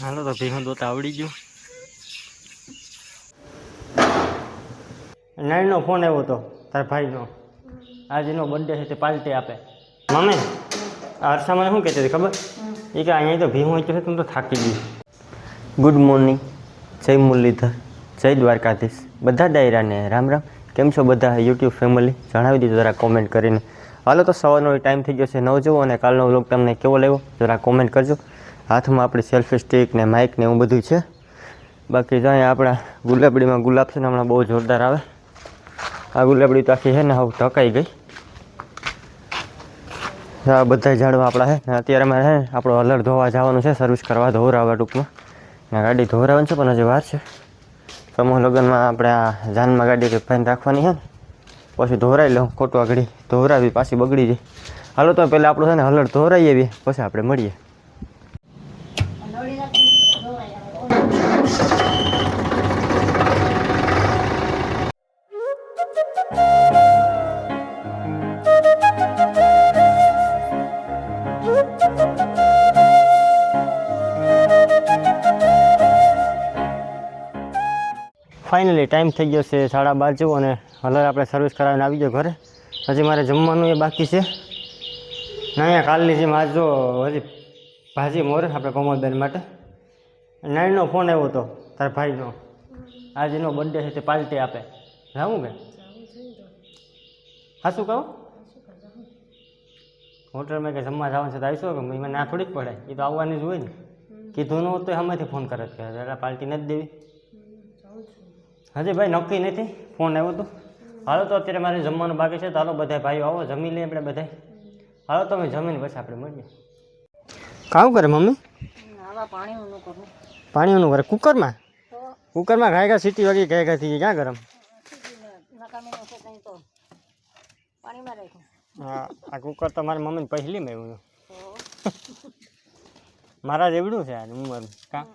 હાલો તો ભીહું દોતા આવડી ગયું. નાઈનો ફોન આવ્યો હતો તારા ભાઈનો. આજ એનો બર્થડે છે તે પાર્ટી આપે. મમ્મી હર્ષા મને શું કહેતી હતી ખબર? એ કે અહીંયા તો ભીહું છે તું તો થાકી ગઈ. ગુડ મોર્નિંગ, જય મુરલીધર, જય દ્વારકાધીશ, બધા ડાયરાને રામ રામ. કેમ છો બધા યુટ્યુબ ફેમિલી? જણાવી દીધું જરા કોમેન્ટ કરીને. હાલો તો સવારનો ટાઈમ થઈ ગયો છે 9 જેવો, અને કાલનો વ્લોગ તમને કેવો લાગ્યો જરા કોમેન્ટ કરજો. હાથમાં આપણી સેલ્ફી સ્ટિક ને માઇક ને એવું બધું છે. બાકી જો અહીંયા આપણા ગુલાબડીમાં ગુલાબ છે ને હમણાં બહુ જોરદાર આવે. આ ગુલાબડી તો આખી છે ને હવે ઢકાઈ ગઈ. આ બધા ઝાડવા આપણા છે ને અત્યારે મારે છે ને આપણો હલર ધોવા જવાનું છે, સર્વિસ કરવા ધોવરાવા ટૂંકમાં. ને ગાડી ધોવરાવાની છે પણ હજી વાર છે. સમૂહ લગ્નમાં આપણે આ જાનમાં ગાડી કંઈક ફાઈન રાખવાની છે ને, પછી ધોવરાઈ લઉં. ખોટું આગળ ધોવરાવી પાછી બગડી જાય. હાલો તો પહેલાં આપણું છે ને હલર ધોવરાઈ આવીએ પછી આપણે મળીએ. ફાઇનલી ટાઈમ થઈ ગયો છે 12:30 જેવો, અને હલર આપણે સર્વિસ કરાવીને આવી ગયો ઘરે. હજી મારે જમવાનું એ બાકી છે. ના અહીંયા કાલની જેમ આજ જો હજી ભાજી મોરે આપણે કોમલબેન માટે. નાઈનો ફોન આવ્યો હતો તારા ભાઈનો. આજ એનો બર્થડે છે તે પાર્ટી આપે. જાવું કે હા શું કહું? હોટલમાં કે જમવા જવાનું છે તો આવીશો કે? મને ના થોડીક પડે, એ તો આવવાની જ હોય ને. કીધું ન હોત તો હમેથી ફોન કરે કે એટલે પાર્ટી નથી દેવી. હજી ભાઈ નક્કી નથી, ફોન આવ્યો હતો. હાલો તો અત્યારે મારે જમવાનું બાકી છે તો હાલો બધા ભાઈઓ આવો જમી લઈએ આપણે બધા. હાલો તો અમે જમીને પછી આપણે મળીએ. કાવું કરે મમ્મી? પાણીનું કરે કુકરમાં? કુકરમાં ગાય ગા સીટી વાગી ગાય ગા થઈ ક્યાં ગરમ? હા આ કુકર તો મારી મમ્મીને પહેલી મેં એવું મારા જેવડું છે આ ઉંમર કા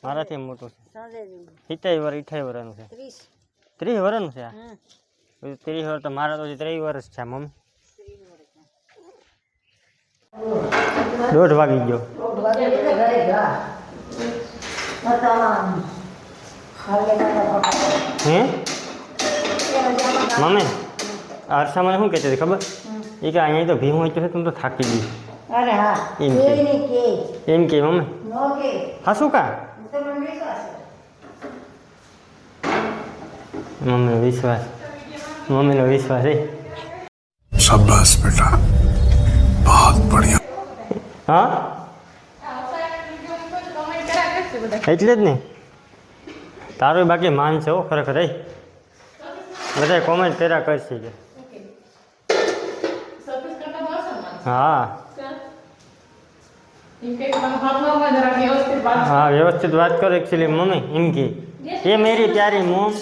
મારાથી મોટું છે. 28 વર્ષનું છે. 30 વર્ષનું છે આ. 30 વર્ષ તો મારા તો 30 વર્ષ છે મમ્મી. 1:30 વાગી ગયો. હે મમ્મી હર્ષા મને શું કહેતી હતી ખબર? એ કે અહીંયા તો ભીહું છે તું તો થાકી ગઈ. અરે હા એમ કે મમ્મી હા શું કા મમ્મીનો વિશ્વાસ, મમ્મીનો વિશ્વાસ એ. शाबाश बेटा, बहुत बढ़िया. હા એટલે જ ને તારું બાકી માન છે હો ખરેખર. એ બધા કોમેન્ટ કર્યા કરશે કે હા હા વ્યવસ્થિત વાત કરો. એકચ્યુઅલી મમ્મી એમ કે એ મેરી પ્યારી મોમ.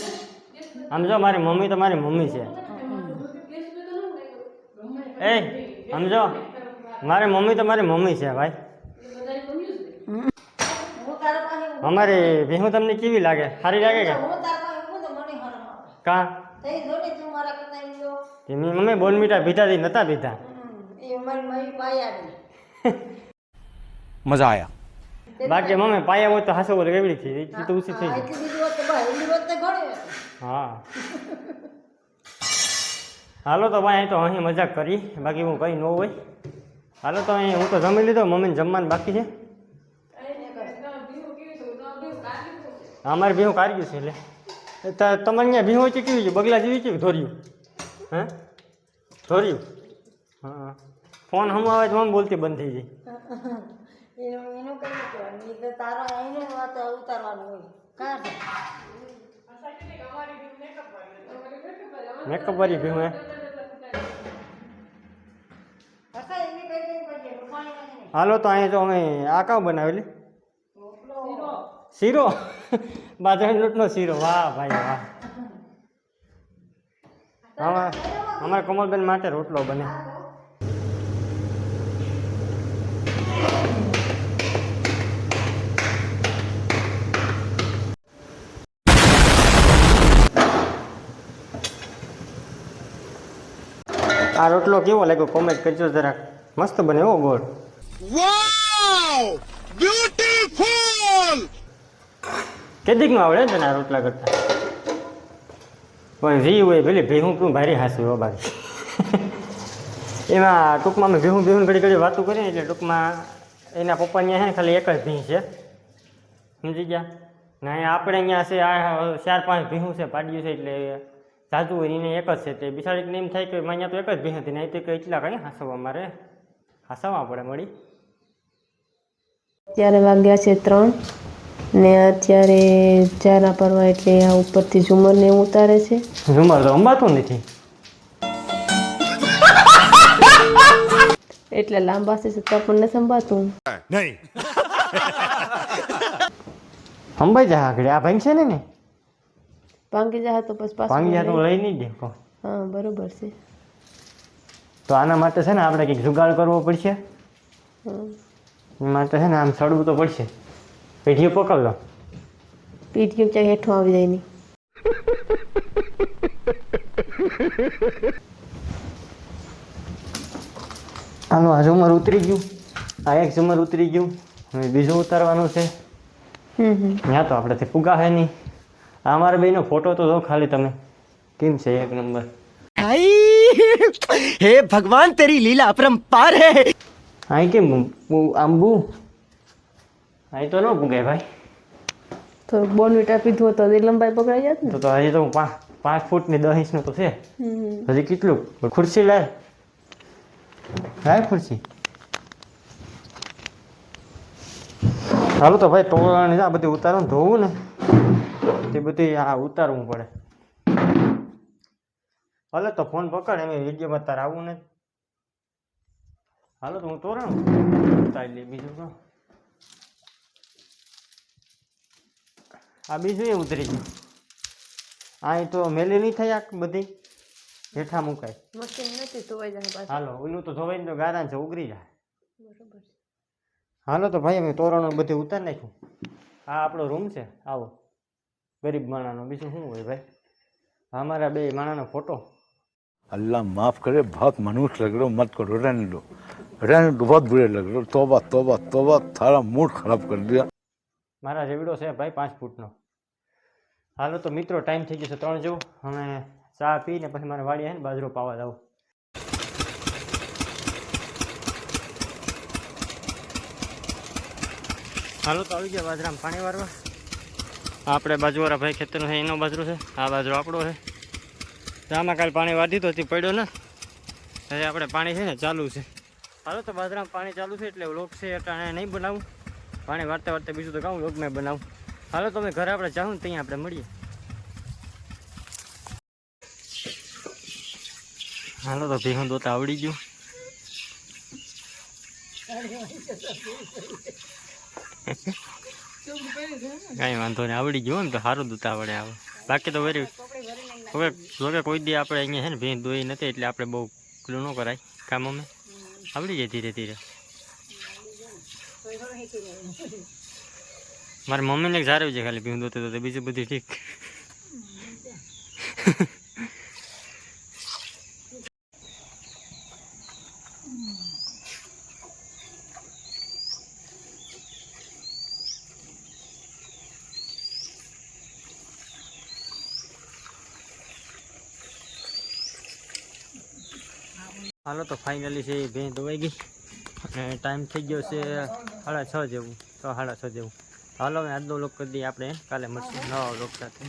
સમજો મારી મમ્મી તો મારી મમ્મી છે. એ સમજો મારી મમ્મી તો મારી મમ્મી છે ભાઈ. અમારી ભીહું તમને કેવી લાગે? સારી લાગે કે કા? મમ્મી બોલ મીઠા પીધા હતી નતા પીધા? मजा आया. બાકી મમ્મી પાયા હોય તો હાસો બોલે કેવડી થઈ તો ઉછી થઈ જાય. હા હાલો તો ભાઈ અહીં તો અહીં મજાક કરી, બાકી હું કંઈ ન હોય. હાલો તો અહીં હું તો જમી લીધો, મમ્મીને જમવાનું બાકી છે. અમારે ભીહું કાઢ્યું છે એટલે તમારે અહીંયા ભીહું છે કેવી છે? બગલા જેવી છે ધોર્યું? હા ધોર્યું. હા ફોન હમ આવે તો મમ્મી બોલતી બંધ થઈ જાય. મેકઅપ વાળી ભીહું હે. હાલો તો અહીંયા જો અમે આ કામ બનાવેલી શીરો બાજરાના લોટનો શીરો. વાહ ભાઈ વાહ. અમારા કમલબેન માટે રોટલો બને. આ રોટલો કેવો લાગ્યો કોમેન્ટ કરજો જરાક. મસ્ત બને હો ગોળ. વાવ બ્યુટીફુલ. કેદીકનું આવડે તને આ રોટલા કરતા પણ રી હોય પેલી ભેહું કેવું ભારી હાસું હો બાકી એમાં ટૂંકમાં અમે ભેહું ઘડી ઘડી વાતું કરીએ એટલે ટૂંકમાં એના પપ્પા ત્યાં છે ને ખાલી એક જ ભીં છે સમજી ગયા ને અહીંયા આપણે અહીંયા છે આ 4-5 ભીહું છે પાડ્યું છે એટલે જાજુ હોય એને એક જ છે તે બિસાડીને એમ થાય કે અહીંયા તો એક જ ભીહ હતી નહીં તો કે એટલા કંઈ હાસવવા મારે હાસવવા પડે મળી. અત્યારે વાગ્યા છે 3 ને અત્યારે ચાના પરવા એટલે આ ઉપરથી ઝુમરને ઉતારે છે. ઝુમર તો અંબાતું નથી એટલે લાંબા છે છતાં પણ ન સંભાતું. અંબાઈ જા આગળ આ ભાઈ છે ને ભાંગી જાય તો પછી પાછું ભાંગી જાય તો લઈ નહીં દે કહો. હા બરોબર છે. તો આના માટે છે ને આપણે કંઈક જુગાડ કરવો પડશે. એ માટે છે ને આમ સડવું તો પડશે. પેઢીઓ પકડ લો. પીઠિયું ક્યાંક હેઠું આવી જાય નહીં. હાલો આ ઝુમર ઉતરી ગયું આ એક ઝુમર ઉતરી ગયું હવે બીજું ઉતારવાનું છે. ત્યાં તો આપણેથી ફુગા છે નહીં. આ અમારા બેનો ફોટો તો જો ખાલી તમે કેમ છે એક નંબર. हे भगवान तेरी लीला अपरंपार है. અહીં કેમ આંબુ અહીં તો ન પૂગાય ભાઈ. થોડુંક બોર્નવિટા પીધું હોત તો એ લંબાઈ પકડાઈ જાત ને. તો હજી તો 5 ફૂટની 10 ઇંચનું તો છે હજી કેટલું. ખુરશી લાય ખુરશી. હાલો તો ભાઈ ટોળાને આ બધી ઉતારવાનું ધોવું ને તે બધી આ ઉતારવું પડે. હાલો તો ફોન પકડ એમ વિડીયોમાં તારે આવવું ને. હાલો તો હું તોરણ ઉતારી લઈ બીજું તો આ બીજું એ ઉતરી ગયું. અહીં તો મેલી નહીં થાય આ બધી હેઠા મુકાય. મશીન નથી ધોવાઈ જાય પાછું. હાલો ઓલું તો ધોવાઈને તો ગારા છે ઉગરી જાય. બરોબર છે. હાલો તો ભાઈ અમે તોરણ બધું ઉતારી નાખ્યું. આ આપણો રૂમ છે આવો ગરીબ માણાનો બીજું શું હોય ભાઈ. हमारा बे माना फोटो अल्लाह माफ करे बहुत मनुष्य लग रहे हो मत करो रहने दो बहुत बुरे लग रहे हो तोबा तोबा तोबा थारा मूड खराब कर दिया मारा जेवड़ो है भाई 5 फूटनो. हालो तो मित्रों टाइम थी गयो 3 जेवो हमें चा पी ने पछी मारे वाड़ी है ने बाजरो पावा जाओ. हालो तो आई गया बाजरा में पानी वारवा. આપણે બાજુવાળા ભાઈ ખેતરનો છે એનો બાજરો છે આ બાજરો આપણો છે. આમાં કાલે પાણી વાળી દીધો હતી પડ્યો ને હવે આપણે પાણી છે ને ચાલુ છે. હાલો તો બાજરામાં પાણી ચાલુ છે એટલે લોક છે અટાણે નહીં બનાવું પાણી વાળતા વાળતા બીજું તો કાં લોક મેં બનાવું. હાલો તમે ઘરે આપણે જાઉં ત્યાં આપણે મળીએ. હાલો તો ભીહું દોતા આવડી ગયું. કાંઈ વાંધો નહીં આવડી ગયો ને તો સારું દૂધ આવડે આવે. બાકી તો વેરી હવે જોકે કોઈ દી આપણે અહીંયા છે ને ભેંસ દોઈ નથી એટલે આપણે બહુ પેલું ન કરાય કામ અમે આવડી જાય ધીરે ધીરે. મારી મમ્મીને એક સારું છે ખાલી ભેંસ દોતે તો બીજું બધી ઠીક. હાલો તો ફાઇનલી છે એ ભેંસ ધોવાઈ ગઈ અને ટાઈમ થઈ ગયો છે 6:30 જેવું તો 6:30 જેવું. હાલો હવે આજનો લોક કરી દઈએ આપણે કાલે મળશું નવા લોક સાથે.